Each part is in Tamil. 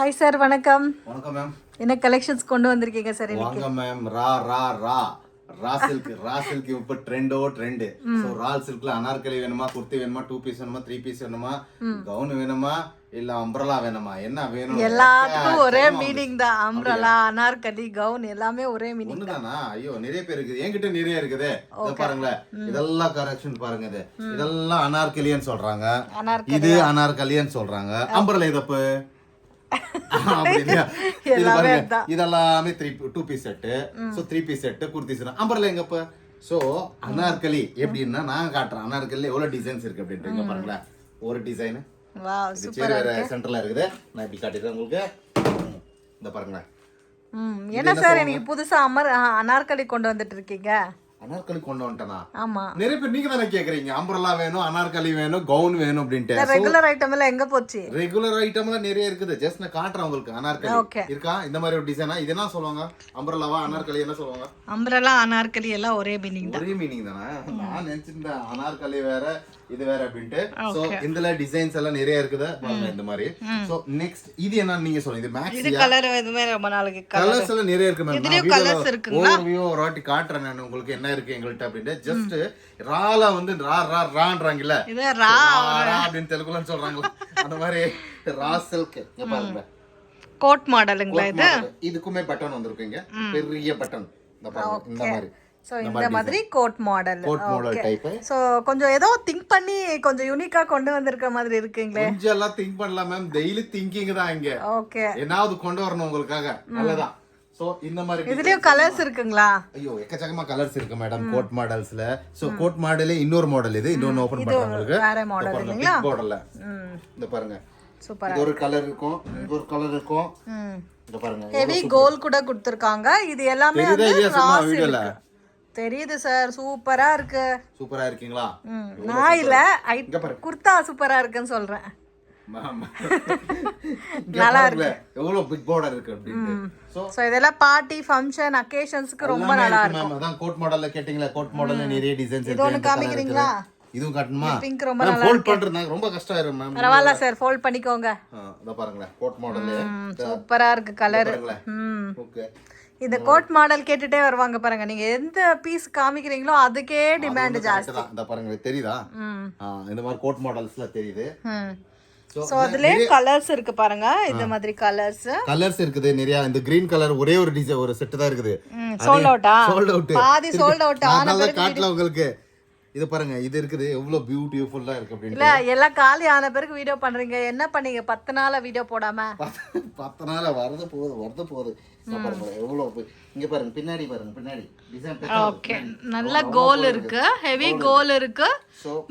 ஹாய் சார், வணக்கம். வணக்கம் மேம். என்ன கலெக்ஷன்ஸ் கொண்டு வந்திருக்கீங்க சார் இன்னைக்கு? வாங்க மேம். ரா சில்க் இப்ப ட்ரெண்ட். சோ ரா சில்க்ல அனார்கலி வேணுமா, குர்த்தி வேணுமா, 2 பீஸ் வேணுமா, 3 பீஸ் வேணுமா, கவுன் வேணுமா, இல்ல அம்ப்ரலா வேணுமா, என்ன வேணும்? எல்லாத்துக்கும் ஒரே மீனிங் தான். அம்ப்ரலா, அனார்கலி, கவுன் எல்லாமே ஒரே மீனிங் ஒண்ணுதானா? ஐயோ, நிறைய பேர் இருக்குது. என்கிட்ட நிறைய இருக்குது. இத பாருங்களேன், இதெல்லாம் கரெக்ஷன் பாருங்க. இதெல்லாம் அனார்கலின்னு சொல்றாங்க, இது அனார்கலின்னு சொல்றாங்க. அம்ப்ரலா இதப்பு இதெல்லாமே 2 piece set. So 3 piece set kurti set. Umbrella எங்கப்ப? சோ அனார்கலி எப்படின்னா நான் காட்டுறேன். அனார்கலில எவ்வளவு டிசைன்ஸ் இருக்கு அப்படின்ட்டு பாருங்களேன். ஒரு டிசைன் வாவ், சூப்பரா இருக்கு. சென்டர்ல இருக்குது. நான் இப்படி காட்டிடுறேன் உங்களுக்கு. இந்த பாருங்களேன். என்ன சார் இன்னைக்கு புதுசா அனார்கலி கொண்டு வந்துட்டு இருக்கீங்க? அனார்கலி கொண்டு வந்துட்டேனா? ஆமா. நிறைய பேர் நீங்க தானே கேக்குறீங்க, அம்பர்லா வேணும், அனார்கலி வேணும், கவுன் வேணும் அப்படின்ட்டு. ரெகுலர் ஐட்டம் எல்லாம் எங்க போச்சு? ரெகுலர் ஐட்டம் எல்லாம் நிறைய இருக்குது. ஜஸ்ட் நான் காட்டுறேன் உங்களுக்கு. அனார்கலி இருக்கா? இந்த மாதிரி ஒரு டிசைனா? இது என்ன சொல்லுவாங்க? அம்பர்லாவா அனார்கலி என்ன சொல்லுவாங்க? அம்பர்லா அனார்கலி எல்லாம் ஒரே மீனிங் தான். ஒரே மீனிங் தானே? நான் நினைச்சிருந்தேன் அனார்கலி வேற இது வேற அப்படின்ட்டு. சோ இதுல டிசைன்ஸ் எல்லாம் நிறைய இருக்குது பாருங்க இந்த மாதிரி. சோ நெக்ஸ்ட் இது என்ன நீங்க சொல்லுங்க? இது மேக்ஸ். இது கலர் எதுமே ரொம்ப நாளைக்கு கலர்ஸ் எல்லாம் நிறைய இருக்கு மேம். இதுலயும் கலர்ஸ் இருக்குங்களா? ஓவர்வியூ ஒரு வாட்டி காட்றேன் நான் உங்களுக்கு என்ன இருக்கு எங்கள்ட்ட அப்படினு. ஜஸ்ட் ரால வந்து ரான்றாங்கல. இது ரா அப்படினு தெலுங்குல சொல்றாங்க. அந்த மாதிரி ரா சில்க் இங்க பாருங்க. கோட் மாடலுங்களா இது? இதுக்குமே பட்டன் வந்திருக்குங்க. பெரிய பட்டன். இந்த பாருங்க இந்த மாதிரி. சோ இந்த மாதிரி கோட் மாடல் டைப். சோ கொஞ்சம் ஏதோ திங்க் பண்ணி கொஞ்சம் யூனிக்கா கொண்டு வந்திருக்க மாதிரி இருக்குங்களே. கொஞ்சம் எல்லாம் திங்க் பண்ணலாம் மேம். டெய்லி திங்கிங் தான் இங்க. ஓகே. ஏதாவது கொண்டு வரணும் உங்களுக்காக. நல்லதா. சோ இந்த மாதிரி இதுலயும் கலர்ஸ் இருக்குங்களா? ஐயோ, எக்கச்சக்கமா கலர்ஸ் இருக்கு மேடம் கோட் மாடல்ஸ்ல. சோ கோட் மாடலே இன்னொரு மாடல் இது. இன்னொன்னு ஓபன் பண்றேன் உங்களுக்கு. வேற மாடல் இல்லீங்களா? மாடல்ல. இந்த பாருங்க. சூப்பரா. இது ஒரு கலர் இருக்கும், இது ஒரு கலர் இருக்கும். இந்த பாருங்க. ஹெவி கோல் கூட கொடுத்திருக்காங்க. இது எல்லாமே வீடியோல தெரியுது சார். சூப்பரா இருக்கு. சூப்பரா இருக்கீங்களா? நான் இல்ல குர்தா சூப்பரா இருக்குன்னு சொல்றேன். நல்லா இருக்கு. எவ்வளவு பிக் பார்டர் இருக்கு அப்படினு. சோ இதெல்லாம் பார்ட்டி ஃபங்க்ஷன் அகேஷன்ஸ்க்கு ரொம்ப நல்லா இருக்கும். அதான் கோட் மாடல்ல கேட்டிங்களா? கோட் மாடல்ல நிறைய டிசைன்ஸ் இருக்கு. இது ஒன்னு காமிக்கிறீங்களா? இதுவும் காட்டணுமா? பிங்க் ரொம்ப நல்லா ஃபோல்ட் பண்றது ரொம்ப கஷ்டம் ஆயிரும் மேம். பரவாயில்ல சார், ஃபோல்ட் பண்ணிக்கோங்க. இத பாருங்க கோட் மாடல். சூப்பரா இருக்கு கலர். ஓகே. இந்த கோட் மாடல் கேட்டுட்டே வருவாங்க பாருங்க. நீங்க எந்த பீஸ் காமிக்கிறீங்களோ அதுக்கே டிமாண்ட் ஜாஸ்தி. இந்த பாருங்க தெரியுதா? இந்த மாதிரி கோட் மாடல்ஸ்ல தெரியுது. சோ அதுலயே கலர்ஸ் இருக்கு பாருங்க. இந்த மாதிரி கலர்ஸ் இருக்குது நிறைய. இந்த கிரீன் கலர் ஒரே ஒரு டிசைன் ஒரு செட் தான் இருக்குது. சோல்ட் அவுட்டா? Sold out. பாதி சோல்ட் அவுட் ஆன பிறகு காட்டல உங்களுக்கு. இது பாருங்க, இது இருக்குது எவ்வளவு பியூட்டிஃபுல்லா இருக்கு அப்படினு. இல்ல எல்லாம் காலி ஆன பிறகு வீடியோ பண்றீங்க. என்ன பண்ணீங்க 10 நாளா வீடியோ போடாம? 10 நாளா வரது போகுது. பாருங்க எவ்வளவு. இங்க பாருங்க பின்னாடி பாருங்க, பின்னாடி டிசைன். ஓகே, நல்ல கோல் இருக்கு, ஹெவி கோல் இருக்கு,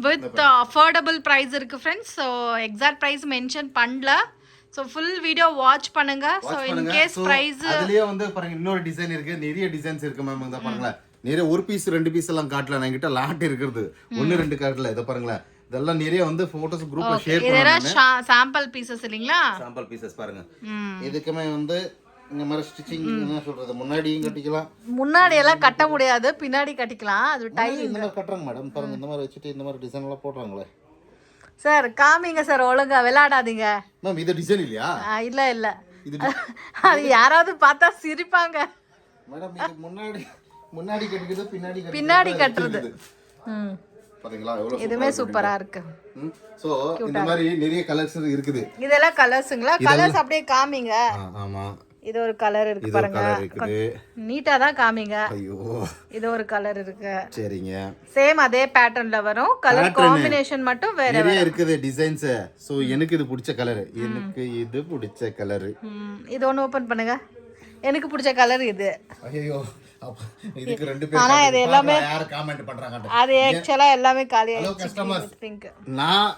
வித் அஃபோர்டபிள் பிரைஸ் இருக்கு friends. So exact price mention பண்ணல. சோ ஃபுல் வீடியோ வாட்ச் பண்ணுங்க. சோ இன் கேஸ் பிரைஸ் அதுலயே வந்து பாருங்க இன்னொரு டிசைன் இருக்கு. நிறைய டிசைன்ஸ் இருக்கு மேம். இத பாருங்க நிறைய ஒரு பீஸ் 2 பீஸ் எல்லாம் காட்டல. என்கிட்ட லாட் இருக்குது. 1 2 காட்டல. இத பாருங்க இதெல்லாம் நிறைய வந்து போட்டோஸ் குரூப்ல ஷேர் பண்ணுங்க. சாம்பிள் பீசஸ் இல்லீங்களா? சாம்பிள் பீசஸ் பாருங்க. இதுக்குமே வந்து இந்த மாதிரி ஸ்டிச்சிங் என்ன சொல்றது, முன்னாடியும் கட்டிக்கலாம். முன்னாடி எல்லாம் கட்ட முடியாது, பின்னாடி கட்டிக்கலாம். அது டைம் இந்த மாதிரி கட்டறாங்க மேடம். பாருங்க இந்த மாதிரி வச்சிட்டு இந்த மாதிரி டிசைன் எல்லாம் போடுறாங்களே. சார் காமிங்க சார், ஒழுங்கா விளையாடாதீங்க மேம். இது டிசைன் இல்லையா? இல்ல அது யாராவது பார்த்தா சிரிப்பாங்க மேடம். இது முன்னாடி கட்டிக்கிறது, பின்னாடி கட்டுறது. பாத்தீங்களா எவ்வளவு இதுமே சூப்பரா இருக்கு. சோ இந்த மாதிரி நிறைய கலர்ஸ் இருக்குது. இதெல்லாம் கலர்ஸ்ங்களா? கலர்ஸ் அப்படியே காமிங்க. ஆமா, இது ஒரு கலர் இருக்கு பாருங்க. நீட்டா தான் காமிங்க. ஐயோ, இது ஒரு கலர் இருக்கு. சரிங்க. சேம் அதே பேட்டர்ன்ல வரும். கலர் காம்பினேஷன் மட்டும் வேற நிறைய இருக்குது டிசைன்ஸ். சோ எனக்கு இது பிடிச்ச கலர். இது ஒன்னு ஓபன் பண்ணுங்க. எனக்கு பிடிச்ச கலர் இது. ஐயோ, இதுக்கு 2 பேர் ஆனா இது எல்லாமே யார் கமெண்ட் பண்றாங்க? அது एक्चुअली எல்லாமே காலி ஆயிடுச்சு. பிங்க். நான்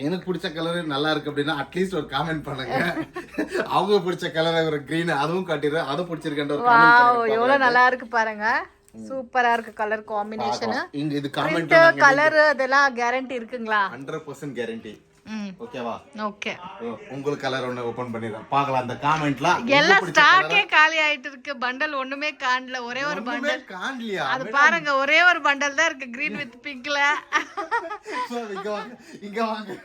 எனக்கு பிடிச்ச கலர் நல்லா இருக்கு அப்படினா அட்லீஸ்ட் ஒரு கமெண்ட் பண்ணுங்க. அவங்க பிடிச்ச கலர் ஒரு green அதுவும் காட்டிடுறேன். அது பிடிச்சிருக்கேன்ற ஒரு கமெண்ட் பண்ணுங்க. வாவ், எவ்வளவு நல்லா இருக்கு பாருங்க. சூப்பரா இருக்கு கலர் காம்பினேஷன். இங்க இது கமெண்ட் கலர் அதெல்லாம் கேரண்டி இருக்குங்களா? 100% கேரண்டி. ஓகேவா? ஓகே. உங்களுக்கு கலர் ஒன்னு ஓபன் பண்ணிரலாம். பார்க்கலாம் அந்த கமெண்ட்ல. எல்லாம் ஸ்டாக்கே காலி ஆயிட்டு இருக்கு. பண்டல் ஒண்ணுமே காணல. ஒரே ஒரு பண்டல் காணலையா? அது பாருங்க, ஒரே ஒரு பண்டல் தான் இருக்கு, green with pinkல. சோ இங்க வாங்க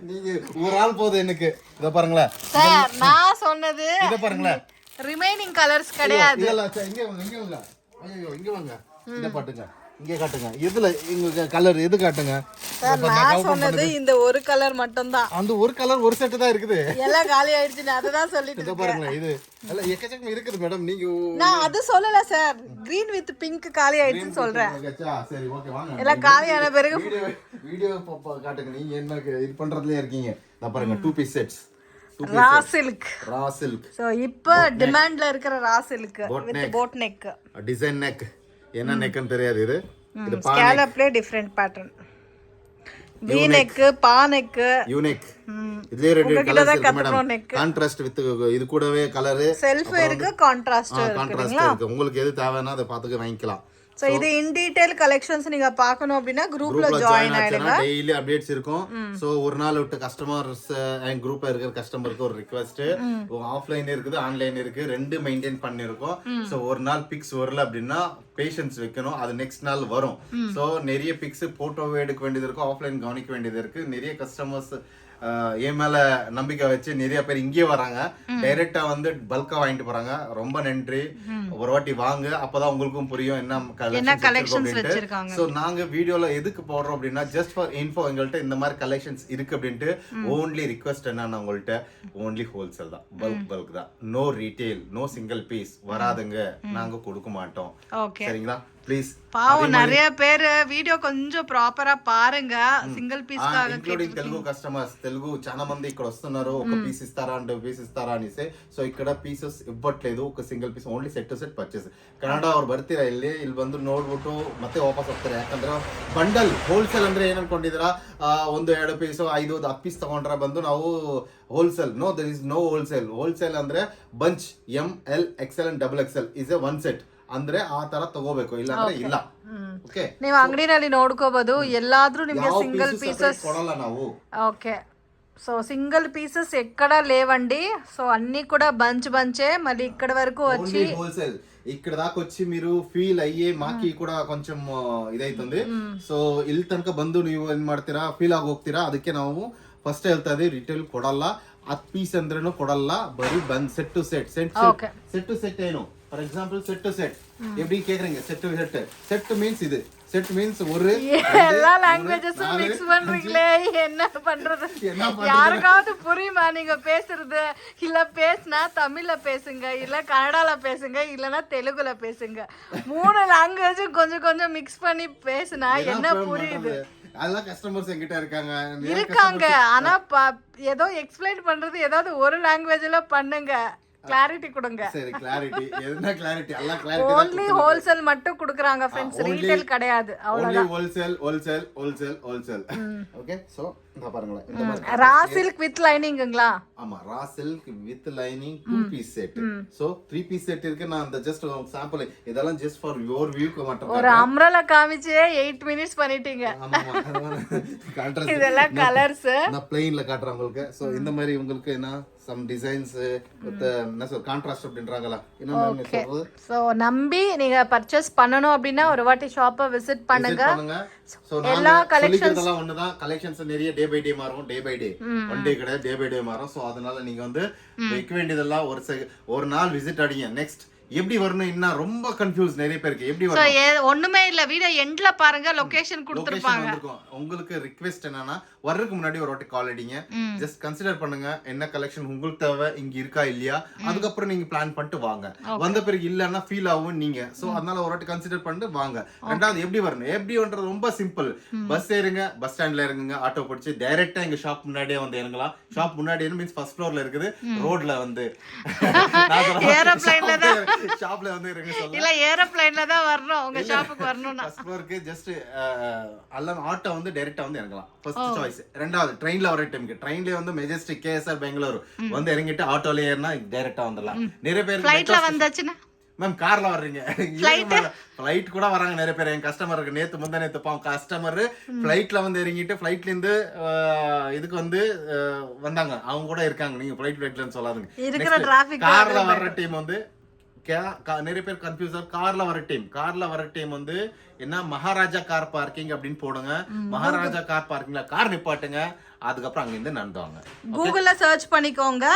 நீங்க ஒரு ஆள் போதும் எனக்கு. இத பாருங்களேன் சார், நான் சொன்னது இத பாருங்களேன். ரிமைனிங் கலர்ஸ் கிடையாது. இல்ல இங்க வாங்க. ஐயோ இங்க வாங்க. இத பாட்டுங்க. இங்க காட்டுங்க. எதுல இங்க கலர் எது காட்டுங்க. சார், நான் சொன்னது இந்த ஒரு கலர் மட்டும் தான். அந்த ஒரு கலர் ஒரு செட் தான் இருக்குது. எல்லாம் காலி ஆயிடுச்சு. நான் அததான் சொல்லிட்டு இத பாருங்க. இது எல்லாம் எக்கச்சக்கம் இருக்குது மேடம். நீங்க நான் அது சொல்லல சார். கிரீன் வித் பிங்க் காலி ஆயிடுச்சுன்னு சொல்றேன். சரி ஓகே வாங்க. எல்லாம் காலியான பிறகு வீடியோ காட்டுங்க. நீங்க என்ன இது பண்றதுலயே இருக்கீங்க. நான் பாருங்க 2 piece sets. Raw silk. So இப்போ டிமாண்ட்ல இருக்கிற raw silk with boat neck. Design neck. என்ன நெக்னு தெரியாது இது. இது ஸ்கேலப்ல டிஃபரண்ட் பேட்டர்ன். வி நெக், பா நெக், யூ நெக். இதுலயே ரெண்டு கலர்ஸ் இருக்கு மேடம். கான்ட்ராஸ்ட் வித் இது கூடவே கலர் செல்ஃப் இருக்கு, கான்ட்ராஸ்ட் இருக்கு. உங்களுக்கு எது தேவைன்னா அதை பார்த்துக்க வாங்கிக்கலாம். சோ இது இன் டீடைல் கலெக்ஷன்ஸ் நீங்க பார்க்கணும் அப்படினா குரூப்ல ஜாயின் ஆயிடுங்க. டெய்லி அப்டேட்ஸ் இருக்கும். சோ ஒரு நாள் விட்டு கஸ்டமர்ஸ் அண்ட் குரூப்ல இருக்கிற கஸ்டமருக்கு ஒரு ரிக்வெஸ்ட். ஆஃப்லைன் இருக்குது, ஆன்லைன் இருக்கு, ரெண்டு மெயின்டைன் பண்ணிருக்கோம். சோ ஒரு நாள் பிக்ஸ் வரல அப்படின்னா பேஷன்ஸ் வைக்கணும். அது நெக்ஸ்ட் நாள் வரும். சோ நிறைய பிக்ஸ் போட்டோவே எடுக்க வேண்டியது இருக்கும், ஆஃப்லைன் கவனிக்க வேண்டியது இருக்கு. நிறைய கஸ்டமர்ஸ் என் மேல நம்பிக்கை வச்சு நிறைய பேர் இங்கே வராங்க. டைரக்டா வந்து பல்கா வாங்கிட்டு போறாங்க. ரொம்ப நன்றி. ஒரு வாட்டி வாங்க, அப்பதான் உங்களுக்கும் புரியும் என்ன கலெக்ஷன்ஸ் வச்சிருக்காங்க. சோ நாங்க வீடியோல எதுக்கு போடுறோம் அப்படின்னா ஜஸ்ட் ஃபார் இன்ஃபோ. எங்கள்கிட்ட இந்த மாதிரி கலெக்ஷன்ஸ் இருக்கு அப்படின்ட்டு. ஓன்லி ரிக்வெஸ்ட் என்னன்னா உங்கள்கிட்ட ஓன்லி ஹோல்சேல் தான், பல்க் தான். No retail, no single piece வராதுங்க. நாங்க கொடுக்க மாட்டோம். சரிங்களா? ప్లీజ్. పావు நிறைய பேர் వీడియో కొంచెం ప్రాపర్ గా పారుங்க. సింగిల్ పీస్ కాగా ఇంక్లూడింగ్ తెలుగు కస్టమర్స్. తెలుగు చాలా మంది ఇక్కడ వస్తున్నారు. ఒక పీస్ ఇస్తారా అంటే పీస్ ఇస్తారా అనేసి. సో ఇక్కడ ಪೀಸಸ್ ಇవ్వట్లేదు. ఒక single piece only set to set purchase. Kannada ಅವ್ರು ಬರ್ತೀರಾ ಇಲ್ಲಿ ಬಂದು ನೋಡ್ಬಿಟ್ಟು ಮತ್ತೆ ವಾಪಸ್ ಹೋಗ್ತಾರೆ. ಯಾಕಂದ್ರೆ ಬಂಡಲ್ ಹೋಲ್ಸೇಲ್ ಅಂದ್ರೆ ಏನ್ ಅನ್ಕೊಂಡಿದ್ದೀರಾ, ಒಂದು 2 ಪೀಸ್ 5 10 ಪೀಸ್ ತಗೊಂಡ್ರೆ ಬಂದು ನಾವು wholesale. No, there is no wholesale. Wholesale ಅಂದ್ರೆ bunch ML XL and XXL is a one set ಅಂದ್ರೆ ಆ ತರ ತಗೋಬೇಕು, ಇಲ್ಲ ಅಂದ್ರೆ ಇಲ್ಲ. ಓಕೆ, ನೀವು ಅಂಗಡಿನಲ್ಲಿ ನೋಡ್ಕೋಬಹುದು. ಎಲ್ಲಾದ್ರೂ ನಿಮಗೆ ಸಿಂಗಲ್ ಪೀಸಸ್ ಕೊಡಲ್ಲ ನಾವು. ఓకే, సో సింగిల్ పీసెస్ ఎక్కడ లేవండి. సో అన్ని కూడా బంచే మళ్ళీ ఇక్కడ వరకు వచ్చి హోల్సేల్ ఇక్కడ దాకా వచ్చి మీరు ఫీల్ అయ్యే మాకి కూడా కొంచెం ಇದೈತಂದೆ. ಸೊ ಇಲ್ಲಿ ತನಕ ಬಂದು ನೀವು ಏನ್ ಮಾಡ್ತೀರಾ, ಫೀಲ್ ಆಗಿ ಹೋಗ್ತೀರಾ. ಅದಕ್ಕೆ ನಾವು ಫಸ್ಟ್ ಹೇಳ್ತಾ ಇದೀವಿ, ರಿಟೇಲ್ ಕೊಡಲ್ಲ. 10 ಪೀಸ್ ಅಂದ್ರೇನು ಕೊಡಲ್ಲ, ಬರೀ ಬಂದ್ set to set. Set to set ಏನು, for example set to set எப்படி கேக்குறீங்க? Set to set. Set means இது. செட் மீன்ஸ் ஒரு எல்லா லாங்குவேஜஸும் மிக்ஸ் பண்றீங்களே, என்ன பண்றது? யாருக்காவது புரியுமா நீங்க பேசுறது? இல்ல பேசினா தமிழ்ல பேசுங்க, இல்ல கன்னடால பேசுங்க, இல்லனா தெலுங்குல பேசுங்க. 3 லாங்குவேஜும் கொஞ்சம் கொஞ்சம் மிக்ஸ் பண்ணி பேசினா என்ன புரியுது? அதெல்லாம் கஸ்டமர்ஸ் என்கிட்ட இருக்காங்க. ஆனா ஏதோ எக்ஸ்பிளைன் பண்றது ஏதாவது ஒரு லாங்குவேஜ்ல பண்ணுங்க. கிளாரிட்டி கொடுங்க. சரி, கிளாரிட்டி என்ன கிளாரிட்டி? எல்லாம் கிளாரிட்டி. only wholesale மட்டும் குடுக்குறாங்க फ्रेंड्स, ரீட்டெயில் கிடையாது. அவ்வளவுதான். wholesale. ஓகே, சோ இந்த பாருங்க, இந்த மாதிரி ரா சில்க் வித் லைனிங்ங்களா? ஆமா, raw silk with lining 2 piece set. So 3 piece set இருக்கு. நான் அந்த ஜஸ்ட் சாம்பிள் இதெல்லாம் ஜஸ்ட் ஃபார் யுவர் வியூக்கு மட்டும். ஒரு அம்ரலா காமிச்சே 8 மினிட்ஸ் பண்ணிட்டீங்க. ஆமா, கான்ட்ராஸ்ட் இதெல்லாம் கலர்ஸ் நான் ப்ளைன்ல காட்றேன் உங்களுக்கு. சோ இந்த மாதிரி உங்களுக்கு என்ன some designs with என்ன சொல் கான்ட்ராஸ்ட் அப்படின்றாங்களா, என்ன சொல்றது. சோ நம்பி நீங்க பர்ச்சேஸ் பண்ணனும் அப்படினா ஒரு வாட்டி ஷாப்பை விசிட் பண்ணுங்க. சோ எல்லா கலெக்ஷன்ஸ் எல்லாம் ஒண்ணுதான். கலெக்ஷன்ஸ் நிறைய டே பை டே மாறும். Day by day, one day கிடையாது, டே பை டே மாறும். சோ அதனால நீங்க வந்து வைக்க வேண்டியதெல்லாம் ஒரு நாள் விசிட் அடிங்க. நெக்ஸ்ட் எப்படி வரணும் இன்னும் ரொம்ப கன்ஃபியூஸ் நிறைய பேருக்கு. எப்படி வரணும் ஒண்ணுமே இல்ல, வீடியோ எண்ட்ல பாருங்க, லொகேஷன் கொடுத்திருப்பாங்க. உங்களுக்கு ரிக்வெஸ்ட் என்னன்னா, வர்றதுக்கு முன்னாடி ஒரு வாட்டி கால் அடிங்க. ஜஸ்ட் கன்சிடர் பண்ணுங்க என்ன கலெக்ஷன் உங்களுக்கு தேவை, இங்க இருக்கா இல்லையா. அதுக்கப்புறம் நீங்க பிளான் பண்ணிட்டு வாங்க. வந்த பிறகு இல்லன்னா ஃபீல் ஆகும் நீங்க. சோ அதனால ஒரு வாட்டி கன்சிடர் பண்ணிட்டு வாங்க. ரெண்டாவது எப்படி வரணும், எப்படி பண்றது ரொம்ப சிம்பிள். பஸ் ஏறுங்க, பஸ் ஸ்டாண்ட்ல இறங்குங்க, ஆட்டோ பிடிச்சு டைரக்டா எங்க ஷாப் முன்னாடியே வந்து இறங்கலாம். ஷாப் முன்னாடி மீன்ஸ் ஃபர்ஸ்ட் ஃப்ளோர்ல இருக்குது. ரோட்ல வந்து ஏரோப்ளேன்ல தான் ஷாப்ல வந்து இறங்க சொல்ல, இல்ல ஏரோப்ளேன்ல தான் வரணும். உங்க ஷாப்புக்கு வரணும்னா ஃபர்ஸ்ட் ஃப்ளோருக்கு ஜஸ்ட் அல்ல ஆட்டோ வந்து டைரக்டா வந்து இறங்கலாம். First choice. ரெண்டாவது ட்ரெயின்ல வர டைம்க்கு ட்ரெயின்ல வந்து மெஜஸ்டிக் KSR பெங்களூர் வந்து இறங்கிட்டு ஆட்டோல ஏறினா டைரக்டா வந்துடலாம். நிறைய பேர் ஃளைட்ல வந்தாச்சுன்னா மேம் கார்ல வர்றீங்க, ஃளைட் கூட வராங்க நிறைய பேர். என் கஸ்டமருக்கு நேத்து முந்தானேத்து கஸ்டமர் ஃளைட்ல வந்து இறங்கிட்டு ஃளைட்ல இருந்து இதுக்கு வந்து வந்தாங்க. அவங்க கூட இருக்காங்க. நீங்க ஃளைட்லன்னு சொல்லாதுங்க. கார்ல வர்ற டீம் வந்து நிறைய பேர் கன்ஃபியூஸ். கார்ல வர டீம் வந்து என்ன மகாராஜா கார் பார்க்கிங் அப்படின்னு போடுங்க. மகாராஜா கார் பார்க்கிங்ல கார் நிப்பாட்டுங்க. அதுக்கப்புறம் அங்க இருந்து நடந்துவாங்க. கூகுள்ல சர்ச் பண்ணிக்கோங்க,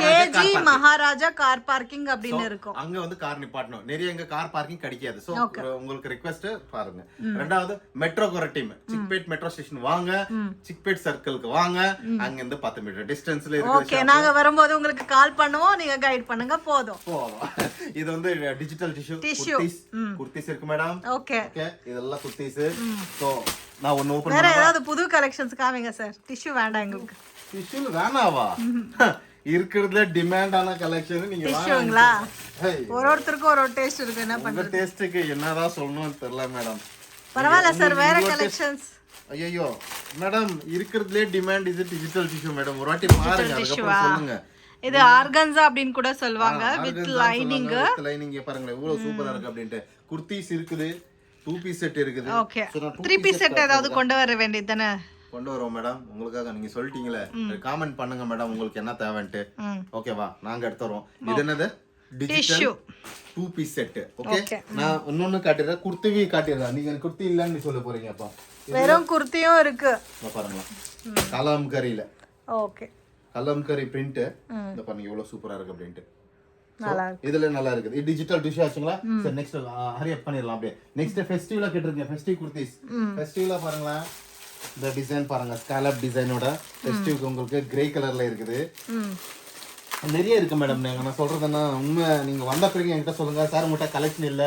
கேஜி மகாராஜா கார் பார்க்கிங் அப்படின்னு இருக்கும். அங்க வந்து கார் நிப்பாட்டணும். நிறைய எங்க கார் பார்க்கிங் கிடைக்காது. சோ உங்களுக்கு ரிக்வெஸ்ட் பாருங்க. ரெண்டாவது metro team Chickpet metro station வாங்க, சிக்பேட் சர்க்கிளுக்கு வாங்க. அங்க இருந்து 10 மீட்டர் டிஸ்டன்ஸ்ல இருக்கு. ஓகே, நாங்க வரும்போது உங்களுக்கு கால் பண்ணுவோம், நீங்க கைட் பண்ணுங்க போதும். இது வந்து டிஜிட்டல் டிஷ்யூ குர்தீஸ் இருக்கு மேடம். ஓகே, இதெல்லாம் குர்தீஸ். சோ நான் ஒன்னு ஓபன் வேற ஏதாவது புது கலெக்ஷன்ஸ் காமிங்க சார். டிஷ்யூ வேண்டாம் எங்களுக்கு. டிஷ்யூ வேணாவா? இருக்குறதுல டிமாண்டான கலெக்ஷன் நீங்க டிஷ்யூங்களா? ஒருத்தருக்கு ஒரு டேஸ்ட் இருக்கு. என்ன பண்றது? உங்க டேஸ்ட்க்கு என்னதான் சொல்லணும்னு தெரியல மேடம். பரவாயில்ல சார், வேற கலெக்ஷன்ஸ். ஐயோ மேடம், இருக்குறதுல டிமாண்ட் இது டிஜிட்டல் டிஷ்யூ மேடம். ஒரு வாட்டி பாருங்க, அதுக்கப்புறம் சொல்லுங்க. இது ஆர்கன்ஸா அப்படினு கூட சொல்வாங்க, வித் லைனிங். வித் லைனிங் பாருங்க எவ்வளவு சூப்பரா இருக்கு அப்படினு. குர்தீஸ் இருக்குது, 2 பீஸ் செட் இருக்குது. ஓகே, 3 பீஸ் செட் ஏதாவது கொண்டு வர வேண்டியது தானே? கொண்டு வரோம் மேடம். உங்களுக்காக நீங்க சொல்லிட்டீங்களே, கமெண்ட் பண்ணுங்க மேடம் உங்களுக்கு என்ன தேவைன்ட்டு. ஓகேவா, நாங்க எடுத்து வரோம். இது என்னது? Digital 2 piece set. ஓகே, நான் இன்னொன்னு காட்டிடுறேன். குர்த்தி காட்டிடுறேன். நீங்க குர்த்தி இல்லன்னு சொல்ல போறீங்க. அப்பா வெறும் குர்த்தியும் இருக்கு. பாருங்க, கலம்கரியில. Okay, kalamkari print. இந்த பாருங்க எவ்வளவு சூப்பரா இருக்கு அப்படின்ட்டு. நல்லா இருக்கு. இதுல நல்லா இருக்குது. இது டிஜிட்டல் டிஷ் ஆச்சுங்களா? சரி, நெக்ஸ்ட் ஹரி அப் பண்ணிரலாம். அப்படியே நெக்ஸ்ட் ஃபெஸ்டிவலா கேட்டிருக்கீங்க. ஃபெஸ்டிவ் குர்தீஸ். ஃபெஸ்டிவலா பாருங்களா, இந்த டிசைன் பாருங்க, ஸ்காலப் டிசைனோட ஃபெஸ்டிவ்க்கு உங்களுக்கு கிரே கலர்ல இருக்குது. நிறைய இருக்கு மேடம். நான் சொல்றதுன்னா உண்மை. நீங்க வந்த பிறகு என்கிட்ட சொல்லுங்க, சார் உங்கள்கிட்ட கலெக்ஷன் இல்ல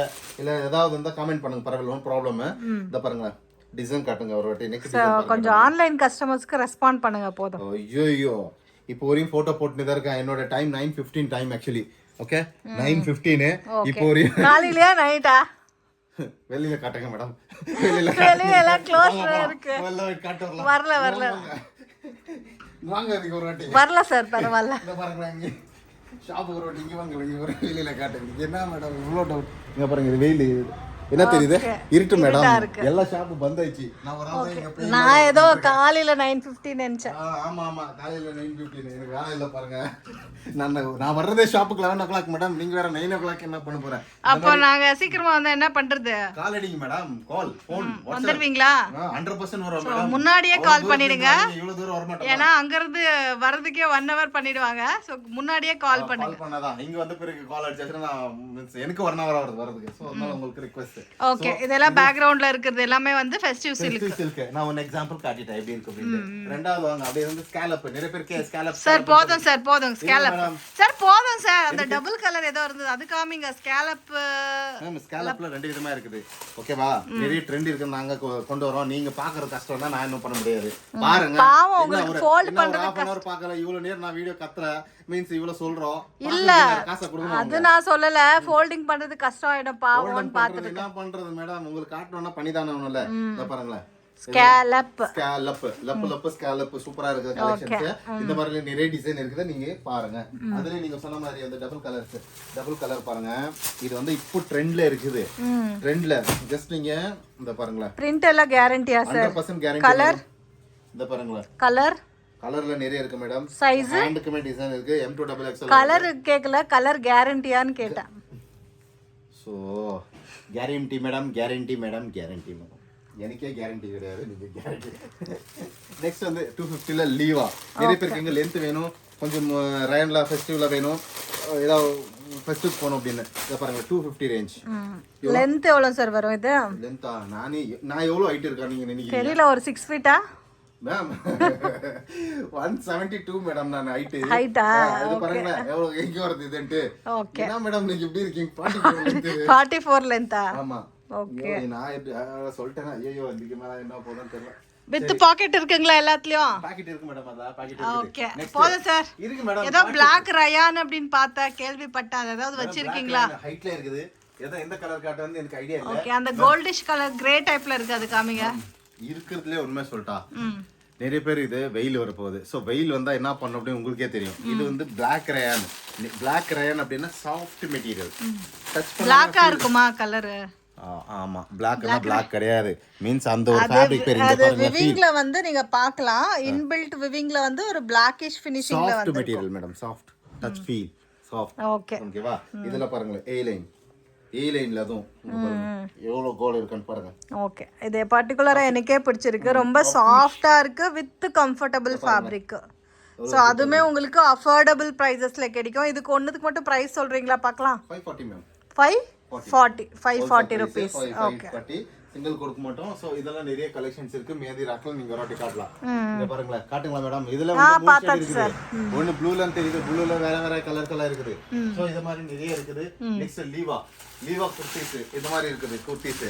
ஏதாவது இருந்தா கமெண்ட் பண்ணுங்க, பரவாயில்ல, ஒன்றும் ப்ராப்ளம். இந்த பாருங்க டிசைன் காட்டுங்க ஒரு வாட்டி. நெக்ஸ்ட் கொஞ்சம் ஆன்லைன் கஸ்டமர்ஸ்க்கு ரெஸ்பாண்ட் பண்ணுங்க போதும். ஐயோ, இப்போ வரையும் போட்டோ போட்டுட்டு தான் இருக்கேன். என்னோட டைம் 9:15 டைம் ஆக்சுவலி. ஓகே, 9:15. இப்போ ஒரு காலையிலயா நைட்டா? வெளியில காட்டுங்க மேடம். வெளியில க்ளோஸ்ல இருக்கு. வரல வாங்க, அதுக்கு ஒரு வாட்டி வரல சார். பரவாயில்ல. இந்த பாருங்க, இங்க ஷாப்புக்கு ஒரு வாட்டி இங்க வாங்க. ஒரு வெளியில காட்டுங்க. என்ன மேடம் இவ்வளோ டவுட்? இங்க பாருங்க, இது வெயில் என்ன தெரியுது? இருட்டு மேடம். எல்லா ஷாப்பும் பந்த் ஆயிடுச்சு. நான் ஏதோ காலையில 9:15 நினைச்சேன். ஆமா, காலையில 9:15. எனக்கு வேலை இல்ல பாருங்க. நான் வர்றதே ஷாப்புக்கு 11 o'clock மேடம். நீங்க வேற 9 o'clock என்ன பண்ண போறேன்? அப்போ நாங்க சீக்கிரமா வந்தா என்ன பண்றது? கால் அடிங்க மேடம். ஃபோன் வந்துருவீங்களா? 100% வரோம் மேடம். முன்னாடியே கால் பண்ணிடுங்க. இவ்வளவு தூரம் வர மாட்டோம். ஏன்னா அங்க இருந்து வரதுக்கே 1 hour பண்ணிடுவாங்க. சோ முன்னாடியே கால் பண்ணுங்க. கால் பண்ணாதான் இங்க வந்த பிறகு கால் அடிச்சா நான் எனக்கு 1 hour வரதுக்கு. சோ அதனால உங்களுக்கு ரிக்வெஸ்ட். ஓகே, இதெல்லாம் பேக்ரவுண்ட்ல இருக்குது எல்லாமே வந்து ஃபெஸ்டிவ் சில்க். நான் ஒரு எக்ஸாம்பிள் காட்டிட்டேன் எப்படி இருக்கு அப்படினு. ரெண்டாவது வாங்க, அப்படியே வந்து ஸ்காலப். நிறைய பேருக்கு ஸ்காலப். சார் போதும் ஸ்காலப். சார் போதும் சார். அந்த டபுள் கலர் ஏதோ இருந்தது, அது காமிங்க. ஸ்காலப். ஸ்காலப்ல 2 விதமா இருக்குது. ஓகேவா, நிறைய ட்ரெண்ட் இருக்கு. நாங்க கொண்டு வரோம். நீங்க பாக்குறது கஷ்டம் தான், நான் என்ன பண்ண முடியாது. பாருங்க, பாவம் உங்களுக்கு ஃபோல்ட் பண்றது half an hour பார்க்கல. இவ்வளவு நேரம் நான் வீடியோ கத்துறேன் மீன்ஸ் இவ்வளவு சொல்றோம். இல்ல அது நான் சொல்லல. ஃபோல்டிங் பண்றது கஷ்டம் ஆயிடும், பாவம்னு பாத்துட்டு. என்ன பண்றது மேடம், உங்களுக்கு காட்டணும்னா பண்ணிதானே ஆகணும்ல. இத பாருங்களேன், ஸ்காலப் சூப்பரா இருக்கு கலெக்ஷன்ஸ். இந்த மாதிரி நிறைய டிசைன் இருக்குது, நீங்க பாருங்க. அதுல நீங்க சொன்ன மாதிரி அந்த டபுள் கலர் பாருங்க. இது வந்து இப்போ ட்ரெண்ட்ல இருக்குது. ட்ரெண்ட்ல ஜஸ்ட் நீங்க இந்த பாருங்களேன், பிரிண்ட் எல்லாம் கேரண்டியா சார்? 100% கேரண்டி. கலர் இந்த பாருங்களேன், கலர்ல நிறைய இருக்கு மேடம். சைஸ் ஹேண்டுக்குமே டிசைன் இருக்கு. M2XXL. கலர் கேக்கல, கலர் கேரண்டியான்னு கேட்டேன். So guarantee madam. எனக்கே கேரண்டி கிடையாது, நீங்க கேரண்டி. நெக்ஸ்ட் வந்து 250ல லீவா. நிறைய பேருக்கு எங்க லென்த் வேணும், கொஞ்சம் ரயன்ல ஃபெஸ்டிவல்ல வேணும், ஏதாவது ஃபெஸ்டிவ் போணும் அப்படின்னு. இத பாருங்க 250 ரேஞ்ச். லென்த் எவ்வளவு சார் வரும் இது? லென்த்தா நான் எவ்வளவு ஹைட் இருக்கா நீங்க நினைக்கிறீங்க? தெரியல, ஒரு 6 ஃபீட்டா மேம்? 172 மேடம் நான் ஹைட். ஹைட்டா? இது பாருங்க எவ்வளவு எங்க வருது இதுன்ட்டு. ஓகே, என்ன மேடம் நீங்க இப்படி இருக்கீங்க? 44 லென்த்தா? ஆமா. ஓகே, நான் சொல்லிட்டேன். ஐயோ இதுக்கு மேல என்ன போதும் தெரியல. வித் பாக்கெட் இருக்குங்களா எல்லாத்துலயும்? பாக்கெட் இருக்கு மேடம். அத பாக்கெட் இருக்கு. ஓகே, போதும் சார். இருக்கு மேடம். ஏதோ Black ரயான் அப்படினு பார்த்தா கேள்விப்பட்டேன். ஏதாவது வச்சிருக்கீங்களா? ஹைட்ல இருக்குது. எந்த கலர் காட்ட வந்து எனக்கு ஐடியா இல்ல. ஓகே, அந்த கோல்டிஷ் கலர் கிரே டைப்ல இருக்கு, அது காமிங்க. இருக்குறதுலயே உண்மை சொல்லிட்டா, நிறைய பேர் இது வெயில் வர போகுது. ஸோ வெயில் வந்தா என்ன பண்ணும் அப்படின்னு உங்களுக்கே தெரியும். இது வந்து Black rayon அப்படின்னா சாஃப்ட் மெட்டீரியல். டச் பிளாக்கா இருக்குமா கலர்? ஆமா, Black கிடையாது. மீன்ஸ் அந்த ஒரு ஃபேப்ரிக் பேர். இந்த பாருங்க, விவிங்ல வந்து நீங்க பார்க்கலாம். இன்பில்ட் விவிங்ல வந்து ஒரு Blackish ஃபினிஷிங்ல வந்து soft material madam. Soft touch feel soft. Okay, ஓகேவா. இதெல்லாம் பாருங்க, A லைன் ஏ லைன்ல அதுவும் இங்க பாருங்க எவ்வளவு கோல் இருக்குன்னு பாருங்க. ஓகே, இது பர்டிகுலரா எனக்கே பிடிச்சிருக்கு. ரொம்ப சாஃப்டா இருக்கு வித் கம்ஃபர்டபிள் ஃபேப்ரிக். ஸோ அதுவுமே உங்களுக்கு அஃபோர்டபுள் ப்ரைஸஸ்ல கிடைக்கும். இதுக்கு ஒன்றுக்கு மட்டும் ப்ரைஸ் சொல்றீங்களா பார்க்கலாம்? 540 மேம். 540 rupees. ஓகே, சிங்கிள் கொடுக்க மாட்டோம். சோ இதெல்லாம் நிறைய கலெக்ஷன்ஸ் இருக்கு. மேதி ராக்ல நீங்க ஒராட்டி காட்டலாம். இங்க பாருங்களா, காட்டுங்களா மேடம்? இதுல வந்து மூணு ஷேட் இருக்குது. ஒன்னு ப்ளூல தெரியுது, ப்ளூல வேற வேற கலர் இருக்குது. சோ இந்த மாதிரி நிறைய இருக்குது. நெக்ஸ்ட் லீவா குர்தீஸ் இந்த மாதிரி இருக்குது. குர்தீஸ்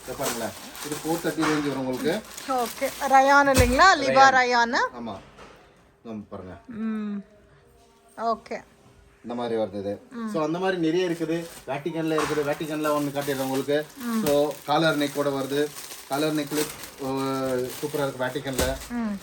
இத பாருங்களா, இது 430 ரேஞ்ச் வரும் உங்களுக்கு. ஓகே, ரயான் இல்லீங்களா? லிவா ரயான். ஆமா, நம்ம பாருங்க. ஓகே, இந்த மாதிரி வருது. சோ அந்த மாதிரி நிறைய இருக்குது. வேட்டிகன்ல இருக்குது. வேட்டிகன்ல ஒன்னு காட்டிடுறேன் உங்களுக்கு. சோ காலர் நெக்கோட வருது. காலர் நெக்ல சூப்பரா இருக்கு வேட்டிகன்ல.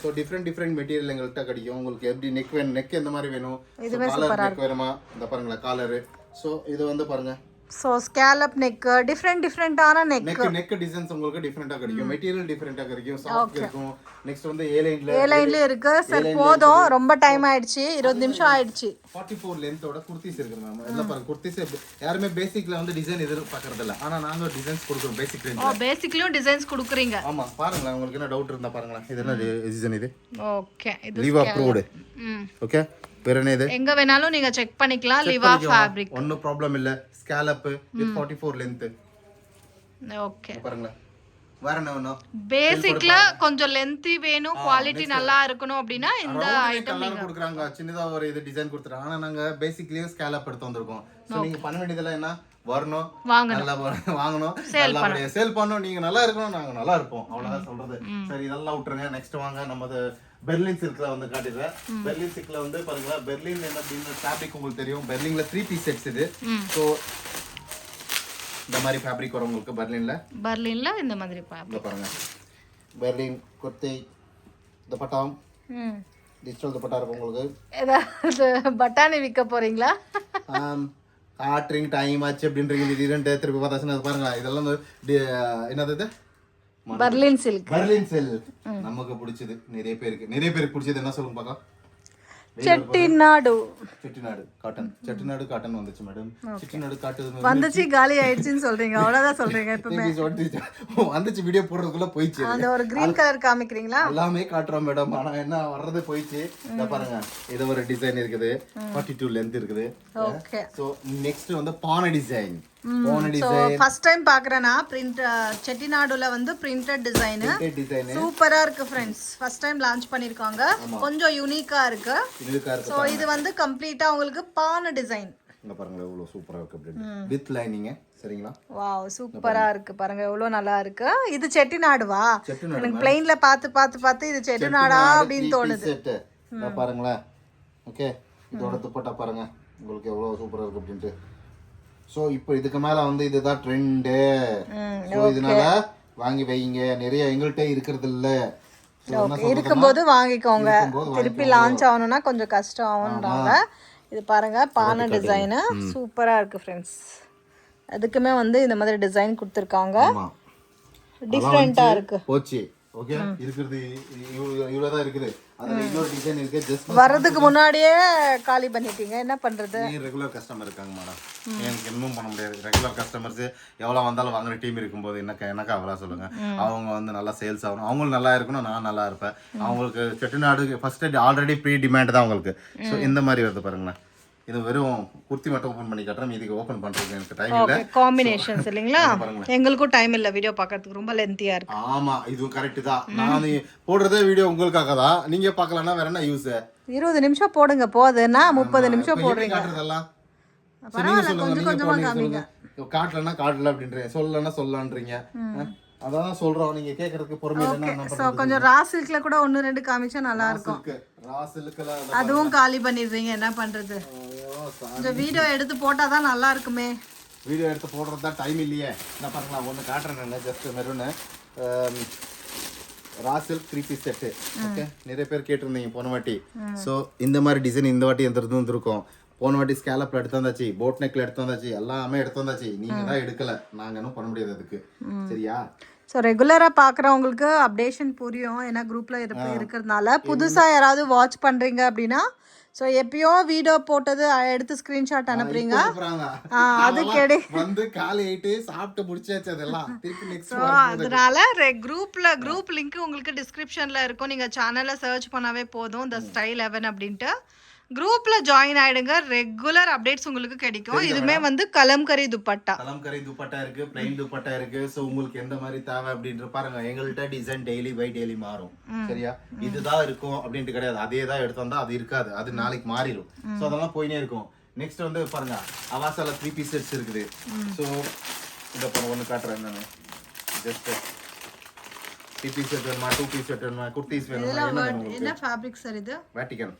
சோ டிஃபரெண்ட் மெட்டீரியல் எங்கள்கிட்ட கிடைக்கும். உங்களுக்கு எப்படி நெக் வேணும், நெக் எந்த மாதிரி வேணும், காலர் நெக் வேணுமா, இந்த பாருங்களா காலர். சோ இது வந்து பாருங்க, சோ ஸ்கேலப் நெக், டிஃபரெண்டான நெக் டிசைன்ஸ் உங்களுக்கு டிஃபரெண்டா கிடைக்கும். மெட்டீரியல் டிஃபரெண்டா கிடைக்கும். சாஃப்ட் இருக்கும். நெக்ஸ்ட் வந்து ஏ லைன்ல இருக்கு. சார் போதும், ரொம்ப டைம் ஆயிடுச்சு, 20 நிமிஷம் ஆயிடுச்சு. 44 லென்த்தோட குர்தீஸ் இருக்கு மேம். எல்லாம் பாருங்க, குர்தீஸ் யாருமே பேசிக்ல வந்து டிசைன் எதிர்பார்க்கறது இல்ல. ஆனா நாங்க டிசைன்ஸ் கொடுக்குறோம் பேசிக் ரேஞ்ச்ல. பேசிக்லயும் டிசைன்ஸ் கொடுக்குறீங்க? ஆமா, பாருங்க. உங்களுக்கு என்ன டவுட் இருந்தா பாருங்க. இது என்ன டிசைன் இது? ஓகே, இது லீவ் அப்ரூவ்ட். ஓகே, வேற என்ன இது? எங்க வேணாலும் நீங்க செக் பண்ணிக்கலாம். லிவா ஃபேப்ரிக், ஒன்னும் ப்ராப்ளம் இல்ல. Scallop with 44 length. ஓகே, பாருங்க. வேற என்ன வேணும்? பேசிக்ல கொஞ்சம் லென்த்தி வேணும், குவாலிட்டி நல்லா இருக்கணும் அப்படினா இந்த ஐட்டம் நீங்க கொடுக்குறாங்க. சின்னதா ஒரு இது டிசைன் கொடுத்துறாங்க. ஆனா நாங்க பேசிக்லயே ஸ்கேலப் எடுத்து வந்திருக்கோம். சோ நீங்க பண்ண வேண்டியதெல்லாம் என்ன? வரணும், நல்லா வாங்கணும், நல்லா சேல் பண்ணணும், நீங்க நல்லா இருக்கணும், நாங்க நல்லா இருப்போம். அவ்வளவுதான் சொல்றது. சரி, இதெல்லாம் விட்டுருங்க. நெக்ஸ்ட் வாங்க, நம்ம பெர்லின் சில்க்ல வந்து காட்டிடுறேன். பெர்லின் சில்க்ல வந்து பாருங்க, பெர்லின் என்ன அப்படின்னு ஃபேப்ரிக் உங்களுக்கு தெரியும். பெர்லின்ல 3 பீஸ் செட்ஸ் இது. சோ இந்த மாதிரி ஃபேப்ரிக் வரும் உங்களுக்கு பெர்லின்ல இந்த மாதிரி ஃபேப்ரிக் பாருங்க. பெர்லின் குர்த்தி துப்பட்டா, டிஜிட்டல் துப்பட்டா இருக்கும் உங்களுக்கு. ஏதாவது பட்டாணி விற்க போறீங்களா? காட்ரிங் டைம் ஆச்சு அப்படின்றீங்க. திடீர்னு திருப்பி பார்த்தாச்சுன்னா பாருங்க, இதெல்லாம் என்னது இது? Berlin silk. நமக்கு பிடிச்சது நிறைய பேருக்கு பிடிச்சது என்ன சொல்லுங்க பார்க்கலாம்? செட்டிநாடு காட்டன் வந்துச்சு மேடம். செட்டிநாடு காட்டன் வந்துச்சு, காலி ஆயிடுச்சுன்னு சொல்றீங்க. அவ்வளவுதான் சொல்றீங்க. இப்பவே வந்துச்சு, வீடியோ போடுறதுக்குள்ள போயிடுச்சு. அந்த ஒரு கிரீன் கலர் காமிக்கிறீங்களா? எல்லாமே காட்டுறோம் மேடம். ஆனா என்ன வர்றது போயிடுச்சு. இத பாருங்க, இது ஒரு டிசைன் இருக்குது. 42 லென்த் இருக்குது. ஓகே, சோ நெக்ஸ்ட் வந்து பானை டிசைன். ஃபர்ஸ்ட் டைம் பார்க்கறேனா பிரிண்ட் செட்டிநாடுல வந்து பிரிண்டட் டிசைன் சூப்பரா இருக்கு फ्रेंड्स. ஃபர்ஸ்ட் டைம் லான்ச் பண்ணிருக்காங்க. கொஞ்சம் யூனிக்கா இருக்கு. சோ இது வந்து கம்ப்ளீட்டா உங்களுக்கு பானை டிசைன். இங்க பாருங்க எவ்வளவு சூப்பரா இருக்கு அப்படி வித் லைனிங். சரிங்களா? வாவ், சூப்பரா இருக்கு பாருங்க, எவ்வளவு நல்லா இருக்கு. இது செட்டிநாடுவா? எனக்கு பிளைன்ல பார்த்து இது செட்டிநாடா அப்படின்னு தோணுது. இத பாருங்களா. ஓகே, இதோட துப்பட்டா பாருங்க உங்களுக்கு எவ்வளவு சூப்பரா இருக்கு அப்படினு. சோ இப்போ இதுக்கு மேல வந்து இதுதான் ட்ரெண்ட். சோ இதனால வாங்கி வைங்க. நிறைய எங்கள்கிட்ட இருக்கிறது இல்ல. இருக்கும்போது வாங்கிக்கோங்க. திருப்பி லான்ச் ஆகணும்னா கொஞ்சம் கஷ்டம் ஆகும்ன்றாங்க. இது பாருங்க, பானை டிசைன் சூப்பரா இருக்கு फ्रेंड्स. அதுக்குமே வந்து இந்த மாதிரி டிசைன் கொடுத்திருக்காங்க. டிஃபரெண்டா இருக்கு. போச்சு. ஓகே, இருக்குது இவ்வளவுதான் இருக்குது. அதுல இன்னொரு டிசைன் இருக்கு. ஜஸ்ட் வரதுக்கு முன்னாடியே காலி பண்ணிட்டீங்க, என்ன பண்றது? ரெகுலர் கஸ்டமர் இருக்காங்க மேடம். எனக்கு இன்னும் பண்ண முடியாது. ரெகுலர் கஸ்டமர்ஸ் எவ்வளவு வந்தாலும் வாங்குற டீம் இருக்கும்போது எனக்கு அவ்வளோ சொல்லுங்க. அவங்க வந்து நல்லா சேல்ஸ் ஆகணும், அவங்களும் நல்லா இருக்கணும், நான் நல்லா இருப்பேன். அவங்களுக்கு Chettinad first already pre demand தான் அவங்களுக்கு. ஸோ இந்த மாதிரி வருது பாருங்களேன். இது வெறும் குர்த்தி மட்டும் ஓபன் பண்ணி காட்டுறேன். இதுக்கு ஓபன் பண்றதுக்கு எனக்கு டைம் இல்ல. காம்பினேஷன்ஸ் இல்லீங்களா? எங்களுக்கும் டைம் இல்ல. வீடியோ பார்க்கிறதுக்கு ரொம்ப லென்த்தியா இருக்கு. ஆமா, இதுவும் கரெக்ட் தான். நான் போடுறதே வீடியோ உங்களுக்காக தான். நீங்க பார்க்கலனா வேற என்ன யூஸ்? 20 நிமிஷம் போடுங்க போதுன்னா 30 நிமிஷம் போடுறீங்க. காட்டுறதெல்லாம் பரவாயில்ல, கொஞ்சம் கொஞ்சமா காமிங்க. காட்டலனா காட்டல அப்படின்றீங்க, சொல்லலனா சொல்லலான்றீங்க. அதான் சொல்றோம். நீங்க கேக்குறதுக்கு பொறுமையா என்ன சோ கொஞ்சம் ரா சில்க்ல கூட 1-2 காமிச்சா நல்லா இருக்கும். ரா சில்க்ல அதுவும் காலி பண்ணிடுறீங்க, என்ன பண்றது? இந்த வீடியோ எடுத்து போட்டா தான் நல்லா இருக்குமே. வீடியோ எடுத்து போடுறது தான் டைம் இல்லையே. என்ன பண்ணலாம், ஒன்னு காட்டுறேன். Just maroon raw silk 3 piece set. Okay, நிறைய பேர் கேட்டிருந்தீங்க போன வாட்டி. சோ இந்த மாதிரி டிசைன் இந்த வாட்டி எந்திரதும் இருக்கும். போன வாட்டி ஸ்கேலப்ல எடுத்து வந்தாச்சு, போட் நெக்ல எடுத்து வந்தாச்சு, எல்லாமே எடுத்து வந்தாச்சு. நீங்க தான் எடுக்கல, நாங்க என்ன பண்ண முடியாது அதுக்கு. சரியா? ஸோ ரெகுலராக பார்க்குறவங்களுக்கு அப்டேஷன் புரியும். ஏன்னா குரூப்பில் இருக்கிறதுனால புதுசாக யாராவது வாட்ச் பண்ணுறீங்க அப்படின்னா ஸோ எப்பயோ வீடியோ போட்டது எடுத்து ஸ்க்ரீன்ஷாட் அனுப்புறீங்க அது வந்து காலை ஆயிட்டு சாப்பிட்டு முடிச்சாச்சு அதெல்லாம் திருப்பி நெக்ஸ்ட் ஸோ அதனால குரூப் லிங்க் உங்களுக்கு டிஸ்கிரிப்ஷனில் இருக்கும். நீங்கள் சேனலில் சர்ச் பண்ணாவே போதும் த ஸ்டைல் 11 அப்படின்ட்டு குரூப்ல ஜாயின் ஆயிடுங்க. ரெகுலர் அப்டேட்ஸ் உங்களுக்கு கிடைக்கும். இதுமே வந்து கலம்கரி துப்பட்டா இருக்கு, பிளைன் துப்பட்டா இருக்கு. சோ உங்களுக்கு எந்த மாதிரி தேவை அப்படின்ற பாருங்க. எங்கள்கிட்ட டிசைன் டெய்லி பை டெய்லி மாறும். சரியா? இதுதான் இருக்கும் அப்படின்ட்டு கிடையாது. அதே தான் எடுத்து வந்தா அது இருக்காது, அது நாளைக்கு மாறிடும். சோ அதெல்லாம் போயினே இருக்கும். நெக்ஸ்ட் வந்து பாருங்க அவாசால 3 பீஸ் செட்ஸ் இருக்குது. சோ இத பாருங்க ஒன்னு காட்டுறேன் நான். ஜஸ்ட் 3 பீஸ் செட் வேணுமா, 2 பீஸ் செட் வேணுமா, குர்தீஸ் வேணுமா, என்ன ஃபேப்ரிக் சார் இது? வேட்டிகன்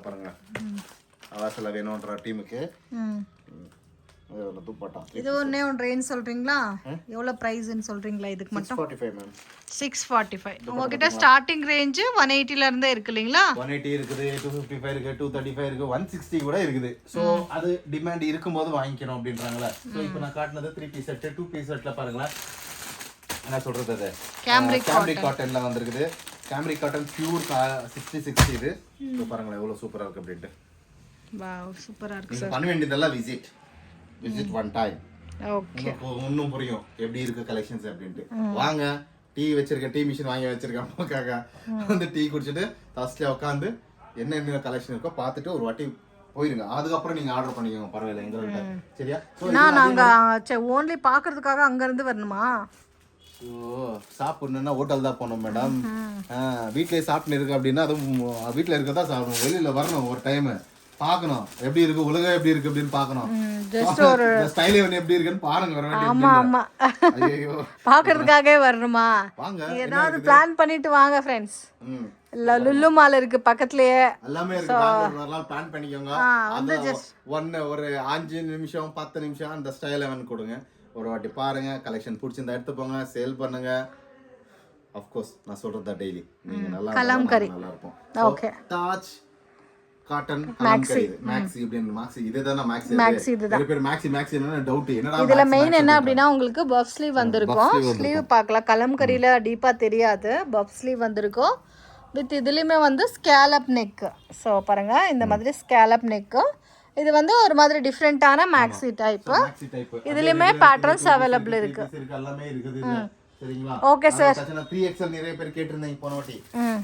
பாருங்க. அவாசல வேணும்ன்ற டீமுக்கு துப்பட்டா. இது ஒண்ணே ஒன் ரேஞ்ச் சொல்றீங்களா? எவ்வளவு பிரைஸ்னு சொல்றீங்களா? இதுக்கு மட்டும் 645 மேம். 645. உங்ககிட்ட ஸ்டார்டிங் ரேஞ்ச் 180 ல இருந்தே இருக்கு இல்லீங்களா? 180 இருக்குது, 255 இருக்கு, 235 இருக்கு, 160 கூட இருக்குது. சோ அது டிமாண்ட் இருக்கும்போது வாங்கிக்கணும் அப்படின்றாங்கல. சோ இப்போ நான் காட்டுனது 3 பீஸ் செட். 2 பீஸ் செட்ல பாருங்க என்ன சொல்றது, அது கேம்ரிக் காட்டன்ல வந்திருக்குது. கேம்ரிக் காட்டன் பியூர் 60 இது. இப்போ பாருங்க எவ்வளவு சூப்பரா இருக்கு அப்படிட்டு. வாவ் சூப்பரா இருக்கு சார். பண்ண வேண்டியதெல்லாம் விசிட் ஒன் டைம். ஓகே. இன்னும் புரியும் எப்படி இருக்கு கலெக்ஷன்ஸ் அப்படிட்டு. வாங்க, டீ வச்சிருக்கேன், டீ மிஷின் வாங்கி வச்சிருக்கேன் அம்மாக்காக. வந்து டீ குடிச்சிட்டு ஃபர்ஸ்ட்ல உட்காந்து என்ன கலெக்ஷன் இருக்கோ பார்த்துட்டு ஒரு வாட்டி போயிருங்க. அதுக்கப்புறம் நீங்க ஆர்டர் பண்ணிக்கோங்க, பரவாயில்ல எங்கள்கிட்ட. சரியா? நாங்க ஓன்லி பாக்குறதுக்காக அங்க இருந்து வரணுமா? சாப்பிடணும்னா ஹோட்டல் தான் போகணும் மேடம். வீட்லயே சாப்பிட்டு இருக்கு அப்படின்னா அதுவும் வீட்டில் இருக்கதா சாப்பிடணும். வெளியில வரணும், ஒரு டைம் பார்க்கணும் எப்படி இருக்கு, உலகம் எப்படி இருக்கு அப்படின்னு பார்க்கணும். ஸ்டைல் எப்படி இருக்குன்னு பாருங்க. ஆமா ஆமா, ஐயோ பாக்குறதுக்காகவே வரணுமா? வாங்க, ஏதாவது பிளான் பண்ணிட்டு வாங்க ஃப்ரெண்ட்ஸ். லுல்லு மால் இருக்கு பக்கத்துலயே, எல்லாமே இருக்கு. ஒரு நாள் பிளான் பண்ணிக்கோங்க. ஒரு 5 நிமிஷம் 10 நிமிஷம் அந்த ஸ்டைல் 11 கொடுங்க. ஒரு வாட்டி பாருங்க, கலெக்ஷன் பிடிச்சிருந்தா எடுத்து போங்க, சேல் பண்ணுங்க. ஆஃப் கோர்ஸ் நான் சொல்றது டெய்லி நீங்க நல்லா கலம்கரி நல்லா இருக்கும். Okay. Taj cotton kalamkari maxi அப்படின மேக்ஸி இதுதான மேக்ஸி இதுதான். நிறைய பேர் மேக்ஸி என்ன டவுட், என்னடா இதுல மெயின் என்ன அப்படினா உங்களுக்கு பஃப் ஸ்லீவ் வந்திருக்கும். ஸ்லீவ் பார்க்கலாம், கலம்கரியில டீப்பா தெரியாது. பஃப் ஸ்லீவ் வந்திருக்கும் வித் இதுலயுமே வந்து ஸ்கேலப் நெக். சோ பாருங்க இந்த மாதிரி ஸ்கேலப் நெக். இது வந்து ஒரு மாதிரி டிஃபரெண்டான மேக்ஸி டைப். இதுலயுமே பேட்டர்ன்ஸ் அவேலபிள் இருக்கு. எல்லாமே இருக்குது. சரிங்களா? Okay sir. 3XL நிறைய பேர் கேட்டிருந்தீங்க போன வாட்டி.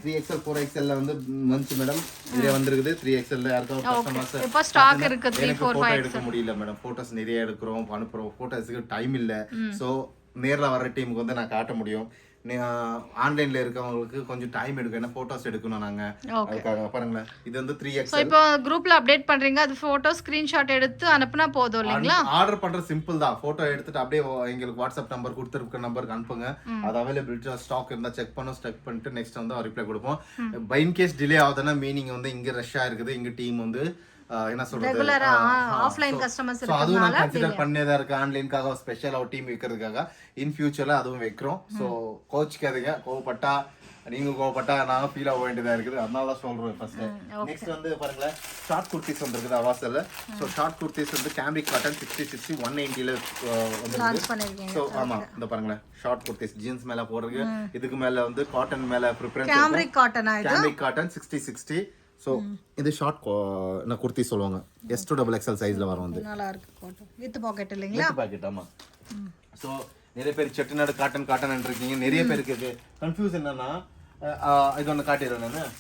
3XL 4XL ல வந்து மஞ்சு மேடம் நிறைய வந்திருக்குது. 3XL ல யாருக்காவது கஸ்டமர்ஸ் இப்போ ஸ்டாக் இருக்கு. 3 4 5 எடுக்க முடியல மேடம். போட்டோஸ் நிறைய எடுக்கிறோம், அனுப்புறோம். போட்டோஸ்க்கு டைம் இல்ல. சோ நேர்ல வர டீமுக்கு வந்து நான் காட்ட முடியும். ஆன்லைன்ல இருக்கவங்களுக்கு கொஞ்சம் டைம் எடுக்கும், ஏன்னா போட்டோஸ் எடுக்கணும் நாங்க. அதுக்காக பாருங்களேன், இது வந்து 3XL. சோ இப்போ குரூப்ல அப்டேட் பண்றீங்க, அது போட்டோ ஸ்கிரீன்ஷாட் எடுத்து அனுப்புனா போதும் இல்லீங்களா? ஆர்டர் பண்றது சிம்பிள் தான். போட்டோ எடுத்துட்டு அப்படியே எங்களுக்கு வாட்ஸ்அப் நம்பர் கொடுத்திருக்க நம்பருக்கு அனுப்புங்க. அது அவைலபிலிட்டி ஸ்டாக் இருந்தா செக் பண்ணிட்டு நெக்ஸ்ட் வந்து ரிப்ளை கொடுப்போம். பை இன் கேஸ் டிலே ஆகுதுன்னா மீனிங் வந்து இங்க ரஷ்ஷா இருக்குது, இங்க டீம் வந்து என்ன சொல்றது ரெகுலரா ஆஃப்லைன் கஸ்டமர்ஸ் இருக்கனால அதுவும் நான் கன்சிடர் பண்ணேதா இருக்கு. ஆன்லைனுக்காக ஸ்பெஷல் ஒரு டீம் வைக்கிறதுக்காக இன் ஃபியூச்சர்ல அதுவும் வைக்கிறோம். ஸோ கோச்சிக்காதீங்க, கோவப்பட்டா நீங்க கோவப்பட்டா நாங்க ஃபீல் ஆக வேண்டியதா இருக்குது. அதனால தான் சொல்றேன் ஃபர்ஸ்ட். நெக்ஸ்ட் வந்து பாருங்களேன், ஷார்ட் குர்த்திஸ் வந்திருக்குது அவாசல்ல. ஸோ ஷார்ட் குர்த்திஸ் வந்து கேம்ரிக் காட்டன் 60 190 வந்து. ஸோ ஆமா இந்த பாருங்களேன், ஷார்ட் குர்த்திஸ் ஜீன்ஸ் மேல போடுறது. இதுக்கு மேல வந்து காட்டன் மேல ப்ரிஃபரன்ஸ் கேம்ரிக் காட்டன் 60. ஸோ இது ஷார்ட் நான் குர்த்தி சொல்லுவாங்க. S to XXL சைஸ்ல வரும். வந்து நல்லா இருக்கு காட்டன் வித் பாக்கெட் இல்லீங்களா? வித் பாக்கெட் ஆமா. ஸோ நிறைய பேர் செட்டிநாடு காட்டன் இருக்கீங்க. நிறைய பேருக்கு இது கன்ஃபியூஸ் என்னன்னா, இது ஒன்று காட்டிடுறேன் நான்.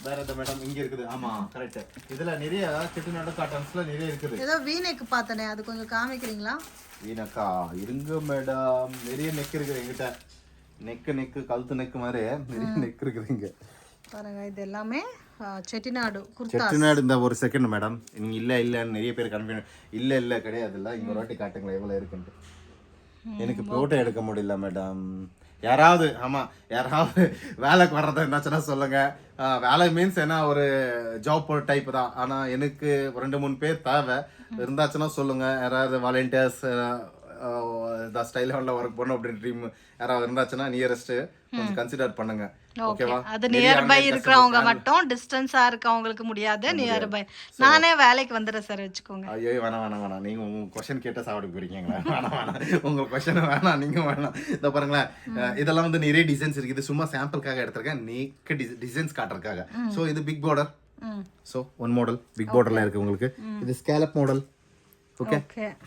வேற எந்த மேடம் இங்க இருக்குது? ஆமா கரெக்ட். இதுல நிறைய செட்டிநாடு காட்டன்ஸ்ல நிறைய இருக்குது. ஏதோ வீநெக் பார்த்தனே, அது கொஞ்சம் காமிக்கிறீங்களா? வீநெக்கா இருங்க மேடம், நிறைய நெக் இருக்குது எங்கிட்ட. நெக்கு கழுத்து நெக் மாதிரி நிறைய நெக் இருக்குது இங்க பாருங்க. இது எல்லாமே செட்டிநாடு குர்தா. செட்டிநாடு இந்த ஒரு செகண்ட் மேடம், நீங்க இல்லன்னு நிறைய பேர் கன்ஃபியூஸ். இல்ல கிடையாதுல்ல. இங்க ஒரு வாட்டி காட்டுங்களா எவ்வளவு இருக்குன்னு. எனக்கு போட்டோ எடுக்க முடியல மேடம். யாராவது வேலைக்கு வர்றதா இருந்தாச்சுன்னா சொல்லுங்க. வேலை மீன்ஸ் என்ன, ஒரு ஜாப் டைப் தான். ஆனா எனக்கு 2-3 பேர் தேவை இருந்தாச்சுன்னா சொல்லுங்க. யாராவது வாலண்டியர்ஸ் ஸ்டைல் ஒர்க் பண்ணும் அப்படின்னு ட்ரீம் யாராவது இருந்தாச்சுன்னா நியரஸ்ட் கொஞ்சம் கன்சிடர் பண்ணுங்க. ஓகேவா? அது நியர்பை இருக்கிறவங்க மட்டும், டிஸ்டன்ஸா இருக்கவங்களுக்கு முடியாது. நியர்பை நானே வேலைக்கு வந்துடுறேன் சார், வச்சுக்கோங்க. ஐயோ வேணாம், நீங்க உங்க क्वेश्चन கேட்டா சாப்பிட போறீங்களா? வேணாம் உங்க क्वेश्चन வேணாம், நீங்க வேணாம். இத பாருங்களேன், இதெல்லாம் வந்து நிறைய டிசைன்ஸ் இருக்குது. சும்மா சாம்பிளுக்காக எடுத்திருக்கேன், நீக்க டிசைன்ஸ் காட்டுறதுக்காக. சோ இது big border so one model big பார்டர்ல இருக்கு உங்களுக்கு. இது ஸ்கேலப் மாடல். ஓகே,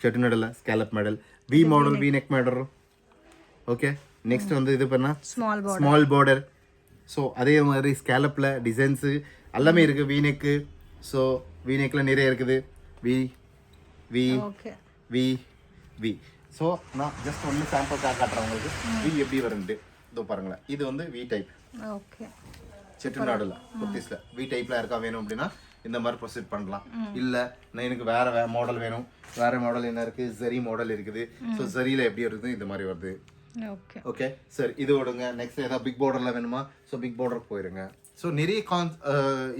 செட்டிநாடுல scallop model. V model, V neck model. Okay, next வந்து இது பண்ணா ஸ்மால் பார்டர். ஸோ அதே மாதிரி ஸ்கேலப்ல டிசைன்ஸு எல்லாமே இருக்கு. V neck. ஸோ வி நெக்ல நிறைய இருக்குது. V V V V. So நான் ஜஸ்ட் ஒன்று சாம்பிள் காட்டுறேன் உங்களுக்கு வி எப்படி வரும்ட்டு. இதோ பாருங்களேன், இது வந்து வி டைப். ஓகே, செட்டிநாடுல குர்த்திஸ்ல வி டைப்ல இருக்கா வேணும் அப்படின்னா இந்த மாதிரி ப்ரொசீட் பண்ணலாம். இல்ல நான் எனக்கு வேற மாடல் வேணும், வேற மாடல் என்ன இருக்கு, ஜரி மாடல் இருக்குது. ஸோ ஜரியில எப்படி வருது இந்த மாதிரி வருது. ஓகே ஓகே சார், இது விடுங்க. நெக்ஸ்ட் ஏதாவது பிக் பார்டர்ல வேணுமா, ஸோ பிக் பார்டர் போயிருங்க. ஸோ நிறைய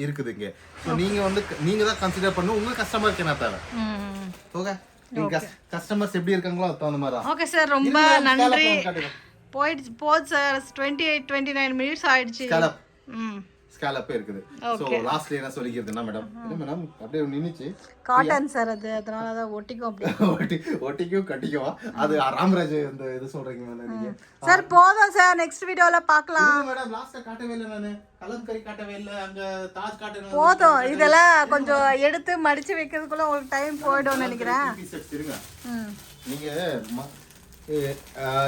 இருக்குது இங்க. ஸோ நீங்க வந்து நீங்க தான் கன்சிடர் பண்ணணும் உங்க கஸ்டமருக்கு என்ன தேவை. ஓகே, நீங்க கஸ்டமர்ஸ் எப்படி இருக்காங்களோ அது தகுந்த மாதிரி. ஓகே சார், ரொம்ப நன்றி. போது சார், 28-29 மினிட்ஸ் ஆயிடுச்சு. ஸ்கேலப் இருக்குது. சோ லாஸ்ட்ல என்ன சொல்லிக்கிறதுனா மேடம், என்ன மேடம் அப்படியே நின்னுச்சு காட்டன் சார், அதனால தான் ஒட்டிக்கும் அப்படியே ஒட்டிக்கும் கட்டிக்கும். அது ராமராஜ் இந்த இது சொல்றீங்க மேடம் நீங்க. சார் போதும் சார், நெக்ஸ்ட் வீடியோல பார்க்கலாம். மேடம் லாஸ்டா காட்டவே இல்ல, நானு கலம்கரி காட்டவே இல்ல, அங்க தாஜ் காட்டவே. போதும், இதெல்லாம் கொஞ்சம் எடுத்து மடிச்சு வைக்கிறதுக்குள்ள உங்களுக்கு டைம் போய்டும் நினைக்கிறேன். நீங்க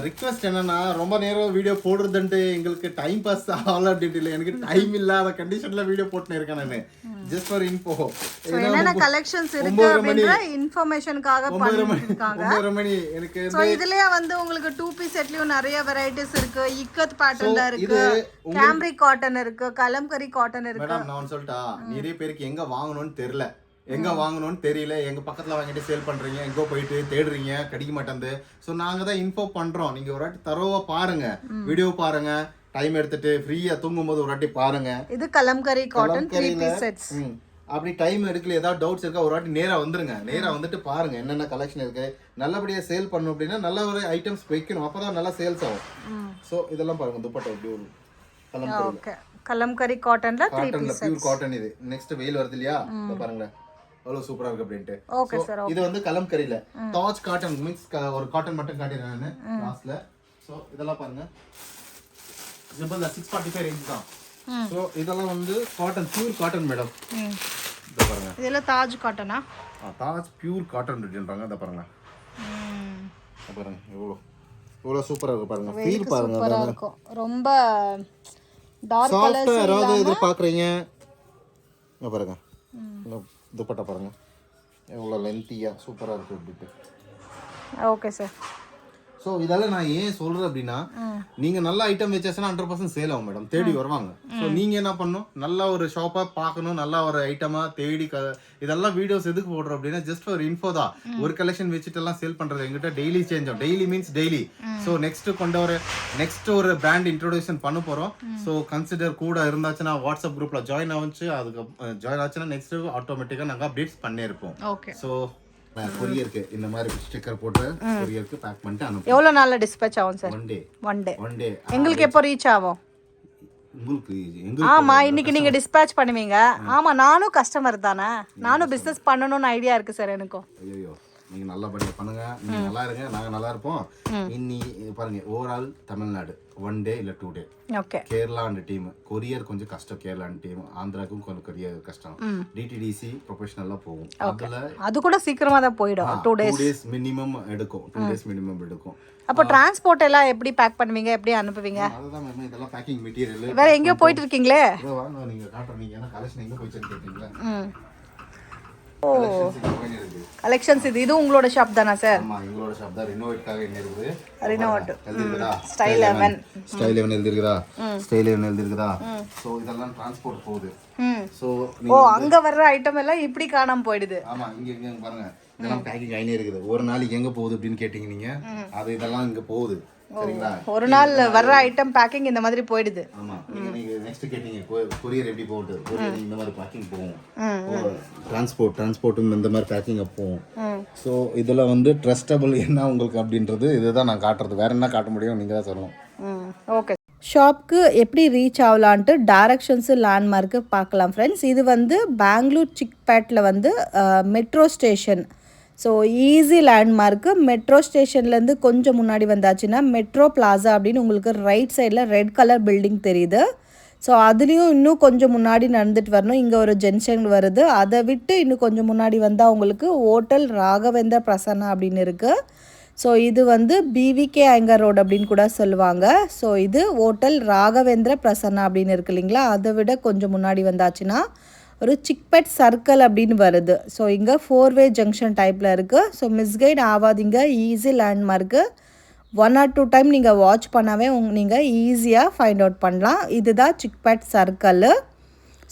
ரிக்வெஸ்ட் என்னன்னா, ரொம்ப நேரம் வீடியோ போடுறதுன்ட்டு எங்களுக்கு டைம் பாஸ் ஆகல அப்படின்ட்டு இல்லை, எனக்கு டைம் இல்லாத கண்டிஷன்ல வீடியோ போட்டுன்னு இருக்கேன் நானு. Just for info. என்னென்ன கலெக்ஷன்ஸ் இருக்கு அப்படிங்கற இன்ஃபர்மேஷனுக்காக பண்ணிருக்காங்க. 9 மணி எனக்கு. சோ இதுலயே வந்து உங்களுக்கு 2 பீஸ் செட்லயும் நிறைய வெரைட்டிஸ் இருக்கு. இக்கத் பேட்டர்ன்ல இருக்கு, கேம்ரிக் காட்டன் இருக்கு, கலம்கரி காட்டன் இருக்கு. மேடம் நான் சொல்லிட்டா, நிறைய பேருக்கு எங்க வாங்கணும்னு தெரியல, எங்க வாங்கணும்னு தெரியல. எங்க பக்கத்துல வாங்கிட்டு சேல் பண்றீங்க, எங்கோ போயிட்டு தேடுறீங்க, கிடைக்க மாட்டேங்குது. ஸோ நாங்க தான் இன்ஃபோ பண்றோம். நீங்க ஒரு வாட்டி தரோவா பாருங்க, வீடியோ பாருங்க, டைம் எடுத்துட்டு ஃப்ரீயா தூங்கும் போது ஒரு வாட்டி பாருங்க. இது கலம்கரி காட்டன் 3 பீஸ் செட்ஸ். அப்படி டைம் எடுக்கல, ஏதாவது டவுட்ஸ் இருக்கா, ஒரு வாட்டி நேரா வந்துருங்க. நேரா வந்துட்டு பாருங்க என்னென்ன கலெக்ஷன் இருக்கு. நல்லபடியா சேல் பண்ணணும் அப்படின்னா நல்ல ஒரு ஐட்டம்ஸ் வைக்கணும், அப்பதான் நல்லா சேல்ஸ் ஆகும். ஸோ இதெல்லாம் பாருங்க, துப்பட்டா எப்படி ஒரு கலம்கரி காட்டன்ல 3 பீஸ் பியூர் காட்டன். இது நெக்ஸ்ட் வெயில் வருது இல்லையா, இத பாருங்க அவ்வளவு சூப்பரா இருக்கு அப்படின்ட்டு. ஓகே சார், இது வந்து கலம்கரியில தாஜ் காட்டன் மிக்ஸ், ஒரு காட்டன் மட்டும் காட்டிறேன் நானு லாஸ்ட்ல. சோ இதெல்லாம் பாருங்க, ஜிபல்ல 645 ரேஞ்ச் தான். சோ இதெல்லாம் வந்து காட்டன், பியூர் காட்டன் மேடம். இத பாருங்க, இதெல்லாம் தாஜ் காட்டனா? தாஜ் பியூர் காட்டன் அப்படின்றாங்க. இத பாருங்க, இத பாருங்க எவ்வளவு சூப்பரா இருக்கு பாருங்க. ஃபீல் பாருங்க, சூப்பரா இருக்கும். ரொம்ப டார்க் கலர்ஸ் சாஃப்ட்டா யாராவது இது பாக்குறீங்க, இத பாருங்க துப்பட்டா பாருங்க எவ்வளோ லென்த்தியா சூப்பராக இருக்குது அப்படின்ட்டு. Okay sir. ஸோ இதெல்லாம் நான் ஏன் சொல்கிறேன் அப்படின்னா, நீங்கள் நல்ல ஐட்டம் வச்சாச்சுன்னா 100% சேல் ஆகும் மேடம், தேடி வருவாங்க. ஸோ நீங்கள் என்ன பண்ணணும், நல்ல ஒரு ஷாப்பாக பார்க்கணும், நல்ல ஒரு ஐட்டமாக தேடி இதெல்லாம் வீடியோஸ் எதுக்கு போடுறோம் அப்படின்னா ஜஸ்ட் ஒரு இன்ஃபோ தான். ஒரு கலெக்ஷன் வச்சுட்டு எல்லாம் சேல் பண்ணுறது எங்கிட்ட டெய்லி சேஞ்ச் ஆகும். Daily means daily. So next ஒரு பிராண்ட் இன்ட்ரோடக்ஷன் பண்ண போகிறோம். ஸோ கன்சிடர் கூட இருந்தாச்சுன்னா வாட்ஸ்அப் குரூப்பில் ஜாயின் ஆச்சு, அதுக்கு ஜாயின் ஆச்சுன்னா நெக்ஸ்ட் ஆட்டோமேட்டிக்காக நாங்கள் அப்டேட்ஸ் பண்ணியிருப்போம். ஓகே. ஸோ கொரியருக்கு இந்த மாதிரி ஸ்டிக்கர் போட்டு கொரியருக்கு பேக் பண்ணிட்டு அனுப்புங்க. எவ்வளவு நாள்ல டிஸ்பேட்ச் ஆகும் சார்? One day. எங்களுக்கு எப்போ ரீச் ஆகும்? உங்களுக்கு ஆமா, இன்னைக்கு நீங்க டிஸ்பேட்ச் பண்ணுவீங்க. ஆமா, நானும் கஸ்டமர் தானே, நானும் பிசினஸ் பண்ணணும்னு ஐடியா இருக்கு சார் எனக்கும். ஐயோ, நீங்க நல்லபடியா பண்ணுங்க, நீங்க நல்லா இருங்க, நாங்க நல்லா இருப்போம். இன்னி பாருங்க, ஓவரால் தமிழ்நாடு 1 டே இல்ல 2 day. Okay. Kerala and team courier கொஞ்சம் கஷ்டம், கேரளா அண்ட் டீம் ஆந்திராக்கும் கொஞ்சம் கொரியர் கஷ்டம். டிடிடிசி ப்ரொஃபஷனலா போகும், அதுல அது கூட சீக்கிரமா தான் போய்டும். 2 டேஸ் மினிமம் எடுக்கும். 2 டேஸ் மினிமம் எடுக்கும். அப்போ டிரான்ஸ்போர்ட் எல்லாம் எப்படி பேக் பண்ணுவீங்க, எப்படி அனுப்புவீங்க? அதுதான் மேம், இதெல்லாம் பேக்கிங் மெட்டீரியல். வேற எங்கேயோ போயிட்டு இருக்கீங்களே, வாங்க நீங்க காட்டுறீங்க. ஏன்னா கலெக்ஷன் எங்க போயிட்டு கேட்டீங்களா? ஓ, கலெக்ஷன்ஸ் இது உங்களோட ஷாப் தானா சார்? ஆமா, எங்களோட ஷாப் தான். ரினோவேட்காக என்ன இருக்குது, ரினோவேட் எழுதிருக்குதா, ஸ்டைல் 11 எழுதிருக்குதா, ஸ்டைல் 11 எழுதிருக்குதா. சோ இதெல்லாம் டிரான்ஸ்போர்ட் போகுது. சோ ஓ, அங்க வர்ற ஐட்டம் எல்லாம் இப்படி காணாம போயிடுது. ஆமா, இங்க பாருங்க, இதெல்லாம் பேக்கிங் ஆயினே இருக்குது. ஒரு நாளைக்கு எங்க போகுது அப்படின்னு கேட்டீங்க நீங்க, அது இதெல்லாம் இங்க போகுது. சரிங்களா, ஒரு நாள் வர்ற ஐட்டம் பேக்கிங் இந்த மாதிரி போயிடுது. ஆமா, நீங்க நெக்ஸ்ட் கேட்டீங்க கொரியர் எப்படி போகுது, கொரியர் இந்த மாதிரி பேக்கிங் போகும். டிரான்ஸ்போர்ட்டும் இந்த மாதிரி பேக்கிங் போகும். ஸோ இதெல்லாம் வந்து ட்ரஸ்டபிள் என்ன உங்களுக்கு அப்படின்றது இதுதான் நான் காட்டுறது. வேற என்ன காட்ட முடியும், நீங்க தான் சொல்லணும். ஓகே. ஷாப்க்கு எப்படி ரீச் ஆகலான்ட்டு டைரக்ஷன்ஸு லேண்ட்மார்க்கு பார்க்கலாம் ஃப்ரெண்ட்ஸ். இது வந்து பெங்களூர் சிக்பேட்டில் வந்து metro station. So easy landmark. Metro ஸ்டேஷன்லேருந்து கொஞ்சம் முன்னாடி வந்தாச்சுன்னா மெட்ரோ பிளாசா அப்படின்னு உங்களுக்கு ரைட் சைடில் ரெட் கலர் பில்டிங் தெரியுது. ஸோ அதுலேயும் இன்னும் கொஞ்சம் முன்னாடி நடந்துட்டு வரணும். இங்கே ஒரு ஜென்ஷன் வருது, அதை விட்டு இன்னும் கொஞ்சம் முன்னாடி வந்தால் உங்களுக்கு ஹோட்டல் ராகவேந்திர பிரசன்னா அப்படின்னு இருக்குது. ஸோ இது வந்து பிவிகே ஐயங்கார் ரோடு அப்படின்னு கூட சொல்லுவாங்க. ஸோ இது ஹோட்டல் ராகவேந்திர பிரசன்னா அப்படின்னு இருக்கு இல்லைங்களா, அதை விட கொஞ்சம் முன்னாடி வந்தாச்சுன்னா ஒரு சிக்பெட் சர்க்கிள் அப்படின்னு வருது. ஸோ இங்கே 4-வே ஜங்ஷன் டைப்பில் இருக்குது. ஸோ மிஸ்கைட் ஆகாதீங்க, ஈஸி லேண்ட்மார்க்கு. 1 or 2 டைம் நீங்கள் வாட்ச் பண்ணாவே நீங்கள் ஈஸியாக ஃபைண்ட் அவுட் பண்ணலாம். இதுதான் சிக்பெட் சர்க்கிள்.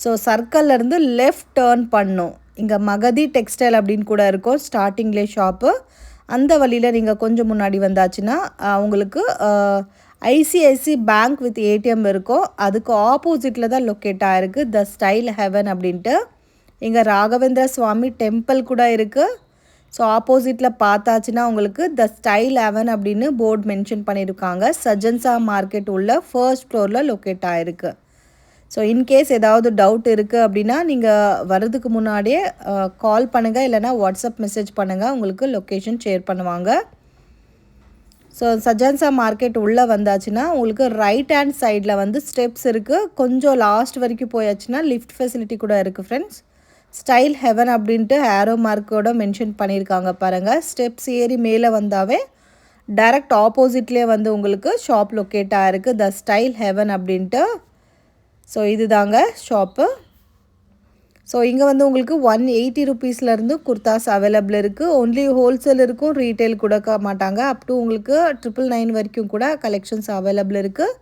ஸோ சர்க்கிள்லேருந்து லெஃப்ட் டேர்ன் பண்ணும். இங்கே மகதி டெக்ஸ்டைல் அப்படின்னு கூட இருக்கும் ஸ்டார்டிங்லேயே ஷாப்பு. அந்த வழியில் நீங்கள் கொஞ்சம் முன்னாடி வந்தாச்சுன்னா உங்களுக்கு ஐசிஐசி பேங்க் வித் ஏடிஎம் இருக்கும். அதுக்கு ஆப்போசிட்டில் தான் லொக்கேட் ஆகிருக்கு த ஸ்டைல் ஹெவன் அப்படின்ட்டு. இங்கே ராகவேந்திர சுவாமி டெம்பிள் கூட இருக்குது. ஸோ ஆப்போசிட்டில் பார்த்தாச்சுன்னா உங்களுக்கு த ஸ்டைல் ஹெவன் அப்படின்னு போர்டு மென்ஷன் பண்ணியிருக்காங்க. சஜன்சா மார்க்கெட் உள்ள ஃபர்ஸ்ட் ஃப்ளோரில் லொக்கேட் ஆகிருக்கு. ஸோ இன்கேஸ் ஏதாவது டவுட் இருக்குது அப்படின்னா நீங்கள் வர்றதுக்கு முன்னாடியே கால் பண்ணுங்கள், இல்லைனா வாட்ஸ்அப் மெசேஜ் பண்ணுங்கள், உங்களுக்கு லொக்கேஷன் ஷேர் பண்ணுவாங்க. ஸோ சஜன்சா மார்க்கெட் உள்ளே வந்தாச்சுன்னா உங்களுக்கு ரைட் ஹேண்ட் சைடில் வந்து ஸ்டெப்ஸ் இருக்குது. கொஞ்சம் லாஸ்ட் வரைக்கும் போயாச்சுன்னா லிஃப்ட் ஃபெசிலிட்டி கூட இருக்குது ஃப்ரெண்ட்ஸ். ஸ்டைல் ஹெவன் அப்படின்ட்டு ஆரோ மார்க்கோட மென்ஷன் பண்ணியிருக்காங்க பாருங்கள். ஸ்டெப்ஸ் ஏறி மேலே வந்தாவே டைரக்ட் ஆப்போசிட்லேயே வந்து உங்களுக்கு ஷாப் லொக்கேட் ஆகிருக்கு த ஸ்டைல் ஹெவன் அப்படின்ட்டு. ஸோ இது தாங்க ஷாப்பு. ஸோ இங்கே வந்து உங்களுக்கு 180 ருபீஸ்லேருந்து குர்தாஸ் அவைலபிள் இருக்குது. ஒன்லி ஹோல்சேல் இருக்கும், ரீட்டைல் கொடுக்க மாட்டாங்க. அப் டு உங்களுக்கு 999 வரைக்கும் கூட கலெக்ஷன்ஸ் அவைலபிள் இருக்குது.